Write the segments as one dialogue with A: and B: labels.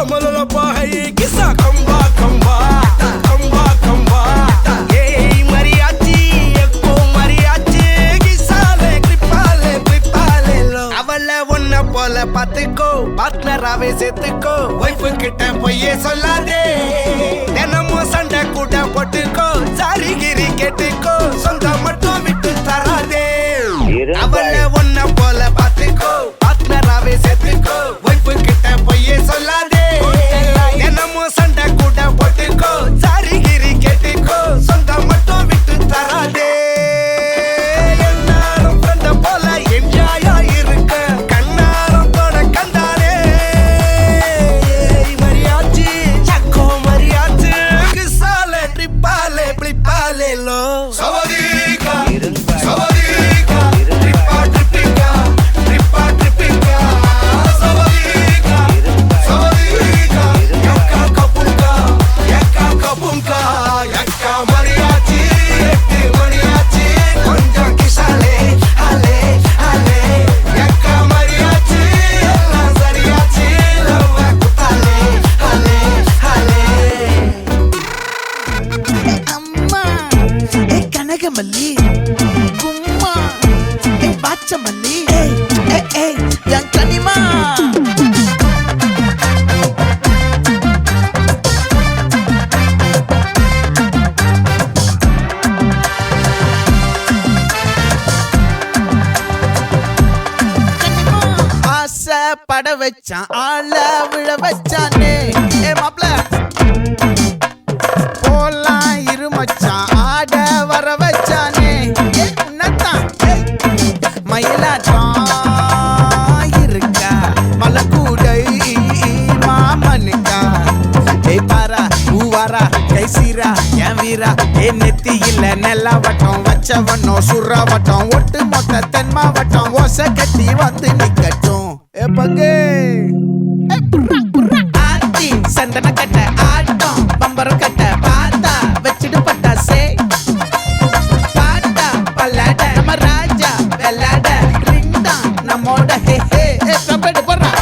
A: Amalapa hai kisa kamba kamba kamba kamba. Hey mariachi ekko mariachi kisale kripale kripale lo. Avalla onna pola pathukko partner ave settukko wife kitta poye sollade. Denamo sanda kuda pottukko sari giri kettukko songa mattum vittu tarade. Avalla onna pola pathukko partner ave settukko wife kitta poye sollade. Denamo sanda kuda pottukko sari giri kettukko songa mattum vittu tarade. Ennarum friend pola enjoy irukka kannarum toda kandane. Mariachi chakko mariachi kisale tripale plipale lo. Savadika savadika tripa tripika tripa tripika. Savadika savadika yakka kapunka yakka mariachi etti mariachi konja kisale hale hale yakka mariachi ella sariyachi lava kutale hale hale.
B: அம்மா ஏ கனகமல்லி கும்மா ஏ பாச்சமல்லி ஏய் என் கனிமா ஆசை பட வச்சான் ஆள விழ வச்சானே ஏ மாப்ள போலாம் இரு மச்சான் ஆட வர வச்சானே ஏ உன்னத்தான் மயிலாட்டம் இருக்கா மலக்கூடை மாமனுக்கா ஏய் பாரா பூவாரா கைசீரா என் வீரா ஏ நெத்தி இல்ல நெல்லா வட்டம் வச்சவனோ சுறா வட்டம் ஒட்டு மொத்த தென் மாவட்டம் ஓசை கட்டி வந்து நிக்கட்டும் ஏ பங்கே ஆத்தி சந்தன கட்ட ஆட்டம் பம்பரம் கட்ட பாத்தா வச்சிடு பட்டாசே பாட்டா பல்லாட நம்ம ராஜா வெள்ளாட ரிங் தான் நம்மோட ஹே ஹே ஏ கம்பெடு போடுறா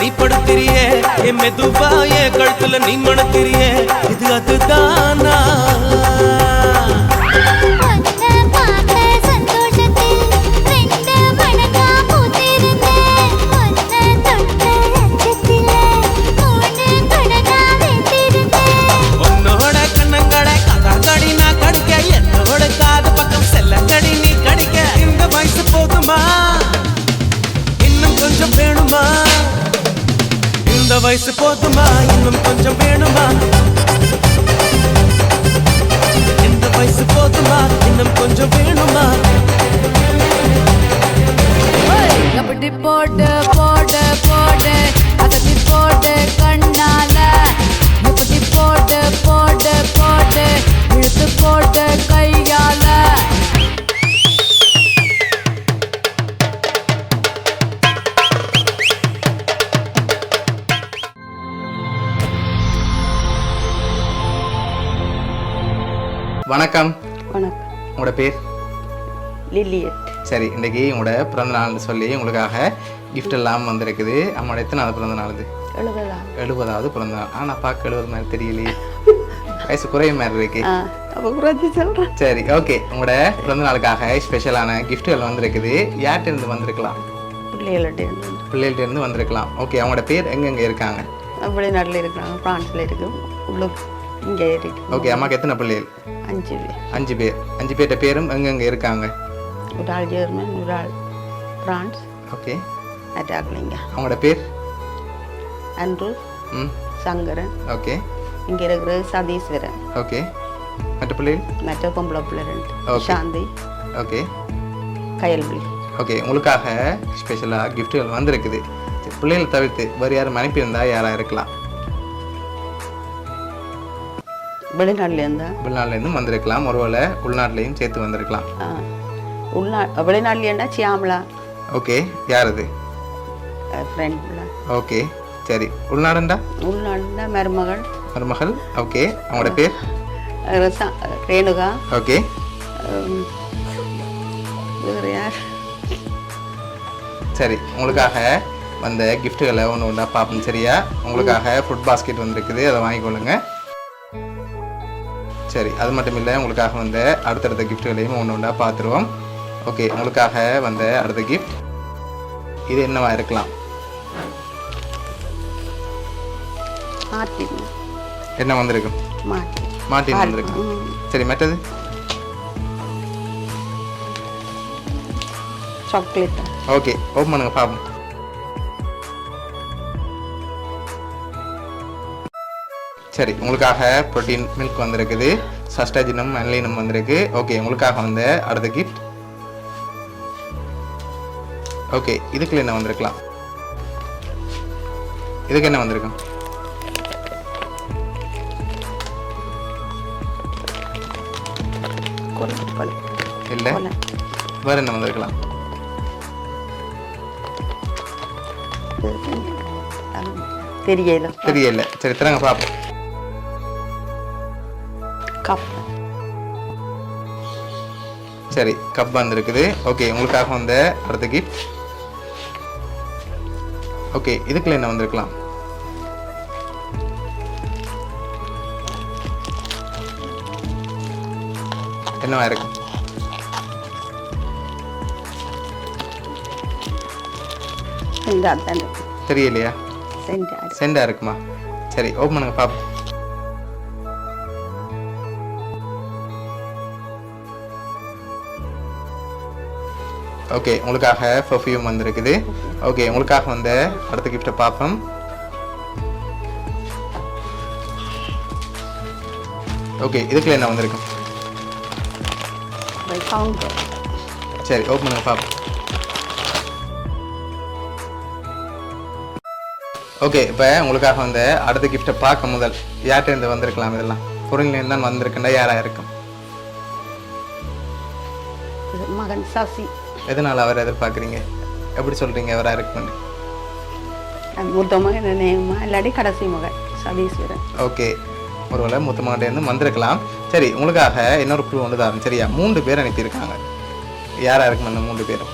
A: நீ படுத்திரியே என் மெதுவாய கழுத்துல நீ மணத்திரியே இது அதுதானா உன்னோட கண்ணங்களை கதாங்கடி நான் கடிக்க என்னோட காது பக்கம் செல்லங்கடி நீ கடிக்க இந்த வயசு போதுமா இன்னும் கொஞ்சம் வேணுமா இந்த வயசு போதுமா இன்னும் கொஞ்சம் வேணுமா இந்த வயசு போதுமா இன்னும் கொஞ்சம் வேணுமா
C: எப்படி போட்டு போட்டு போட்டு அதட்டி போட்டு கண்ணால எப்படி போட்டு போட்டு போட்டு இழுத்து போட்டு கையால
D: வணக்கம்.
C: வணக்கம்.
D: உங்களோட பேர்?
C: லில்லியட்.
D: சரி, இன்றைக்கி உங்களோட பிறந்த நாள்னு சொல்லி உங்களுக்காக கிஃப்ட் எல்லாம் வந்திருக்குது. நம்மளோட எத்தனாவது பிறந்த நாள்? இது 70வது பிறந்த நாள். ஆனால் பார்க்க 70 மாதிரி தெரியலையே, வயசு குறைய மாதிரி இருக்கு. சரி, ஓகே. உங்களோட பிறந்த நாளுக்காக ஸ்பெஷலான கிஃப்ட்டுகள் வந்திருக்குது. யார்கிட்ட இருந்து வந்திருக்கலாம்? பிள்ளைகள்ட்ட இருந்து வந்திருக்கலாம். ஓகே, அவங்களோட பேர் எங்கெங்கே இருக்காங்க?
C: வெளிநாட்டில் இருக்கிறாங்க, ஃப்ரான்ஸில் இருக்கு, இங்கே இருக்கு.
D: ஓகே, அம்மாவுக்கு எத்தனை பிள்ளைகள்?
C: 5 பேர்.
D: 5 பேர். 5 பேர்ட்ட பேரும் எங்கெங்கே இருக்காங்க?
C: ஒரு ஆள் ஜெர்மன், ஒரு ஆள் ஃப்ரான்ஸ்.
D: ஓகே,
C: அட்டாக்லிங்க.
D: அவங்களோட பேர்?
C: அன்று, சங்கரன்.
D: ஓகே,
C: இங்கே இருக்கிறது சதீஸ்வரன்.
D: ஓகே. மற்ற பிள்ளைகள்?
C: மற்ற பொம்பளை பிள்ளை 2.
D: Okay.
C: சாந்தி.
D: ஓகே,
C: கயல்விழி.
D: ஓகே. உங்களுக்காக ஸ்பெஷலாக கிஃப்ட்டுகள் வந்திருக்குது. சரி, பிள்ளைகளை தவிர்த்து வேறு யாரும் அனுப்பியிருந்தா யாராக இருக்கலாம்?
C: வெளிநாட்டிலேருந்தா?
D: வெளிநாட்டிலேருந்து வந்திருக்கலாம். ஒருவேளை உள்நாட்டிலையும் சேர்த்து வந்திருக்கலாம்.
C: வெளிநாட்டிலேருந்தா சியாமலா.
D: ஓகே, யார் அது?
C: ஃப்ரெண்ட் பிள்ளை.
D: ஓகே, சரி. உள்நாடுண்டா?
C: உள்நாடுண்டா மருமகள்.
D: மருமகள். ஓகே, அவங்களோட பேர்?
C: ரேணுகா.
D: ஓகே,
C: வேறு யார்?
D: சரி. உங்களுக்காக வந்த கிஃப்ட்டுகளை ஒன்று ஒன்றா பார்ப்போம். சரியா? உங்களுக்காக ஃபுட் பாஸ்கெட் வந்திருக்குது, அதை வாங்கிக்கொள்ளுங்க. சரி, அது மட்டும் இல்லை, உங்களுக்காக வந்த அடுத்தடுத்த கிஃப்ட்டுகளையும் ஒன்று ஒன்றா பார்த்துருவோம். ஓகே, உங்களுக்காக வந்த அடுத்த கிஃப்ட் இது என்னவா இருக்கலாம்? என்ன வந்திருக்கும்? மாட்டின் வந்திருக்கு. சரி, மற்றது?
C: சாக்லேட்.
D: ஓகே, ஓப்பன் பண்ணுங்க பார்ப்போம். சரி, உங்களுக்காக ப்ரோட்டீன் மில்க் வந்திருக்குது, சஸ்டாஜினம் அன்லைனம் வந்திருக்கு. ஓகே, உங்களுக்காக வந்த அடுத்த கிஃப்ட். ஓகே, இதுக்குள்ள என்ன வந்திருக்கலாம்? இதுக்கு என்ன வந்திருக்கும்? இல்லை, வேற என்ன வந்திருக்கலாம்? தெரியல. சரி, தரங்க பார்ப்போம். சரி, கப் வந்திருக்குது. ஓகே, உங்களுக்காக வந்த அடுத்த கிஃப்ட். ஓகே, இதுக்குள்ள என்ன வந்திருக்கலாம்? என்னவா இருக்கு? தெரியலையா? செண்டா இருக்குமா? சரி, ஓப்பன் பண்ணுங்க பாப்போம். ஓகே, உங்களுக்காக பர்ஃப்யூம் வந்திருக்குது. ஓகே, உங்களுக்காக வந்த அடுத்த கிஃப்ட்டை பார்ப்போம். ஓகே, இதுக்குள்ள என்ன வந்திருக்கும்? சரி, ஓப்பன் பண்ணுங்க பார்ப்போம். ஓகே, இப்போ உங்களுக்காக வந்த அடுத்த கிஃப்ட்டை பார்க்க முதல் யார்கிட்ட இருந்து வந்திருக்கலாம்? இதெல்லாம் பொருள்லேருந்து தான் வந்திருக்குண்டா யாராக இருக்கும்?
C: மகன் சசி.
D: எதனால் அவர் எதிர்பார்க்குறீங்க? எப்படி சொல்கிறீங்க அவராக இருக்குன்னு?
C: மூத்த மகன் நேமா, இல்லாட்டி கடைசி மகன் சதீஸ்வரன்.
D: ஓகே, ஒருவேளை மூத்த மகன்டேருந்து வந்திருக்கலாம். சரி, உங்களுக்காக இன்னொரு குழு ஒன்று தான். சரியா? 3 பேர் அனுப்பியிருக்காங்க. யாராக இருக்கும் அந்த 3 பேரும்?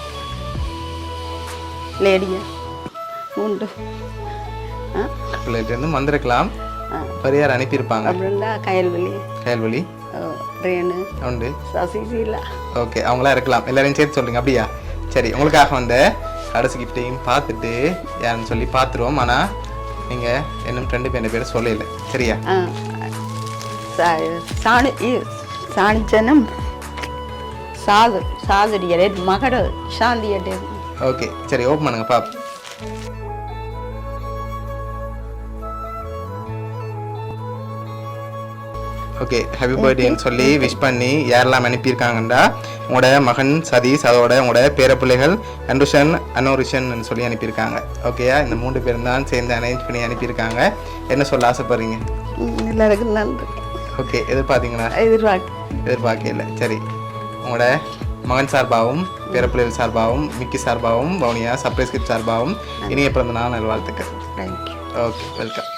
C: லேடியா 3
D: பிள்ளைகிட்டேருந்து வந்திருக்கலாம். வேறு யார் அனுப்பியிருப்பாங்க? கயல்வழி,
C: ரேணு,
D: உண்டு,
C: சசிசீலா.
D: ஓகே, அவங்களாம் இருக்கலாம். எல்லாரையும் சேர்த்து சொல்கிறீங்க அப்படியா? சரி, உங்களுக்காக வந்த கடைசி கிஃப்ட்டையும் பார்த்துட்டு யாருன்னு சொல்லி பார்த்துருவோம். ஆனால் நீங்கள் இன்னும் 2 பேர் சொல்லலை. சரியா?
C: சாணிச்சனம் சாதுரிய மகட சாந்தியட்டே.
D: ஓகே, சரி, ஓப்பன் பண்ணுங்க பாப்போம். ஓகே ஹாப்பி பர்த்டேன்னு சொல்லி விஷ் பண்ணி யாரெல்லாம் அனுப்பியிருக்காங்கன்றா உங்களோட மகன் சதீஷ் அதோட உங்களோட பேரப்பிள்ளைகள் அன்ருஷன் அனோரிஷன் சொல்லி அனுப்பியிருக்காங்க. ஓகேயா, இந்த 3 பேரும் தான் சேர்ந்து அரேஞ்ச் பண்ணி அனுப்பியிருக்காங்க. என்ன சொல்ல ஆசைப்படுறீங்க?
C: எல்லாருக்கும் நன்றி.
D: ஓகே, எதிர்பார்த்தீங்களா? எதிர்பார்க்கல. சரி, உங்களோட மகன் சார்பாகவும் பேரப்பிள்ளைகள் சார்பாகவும் மிக்கி சார்பாகவும் வவுனியா சர்ப்ரைஸ் கிஃப்ட் சார்பாகவும் இனிய பிறந்த நாள் நல்வாழ்த்துக்கள்.
C: தேங்க்யூ.
D: Okay, welcome.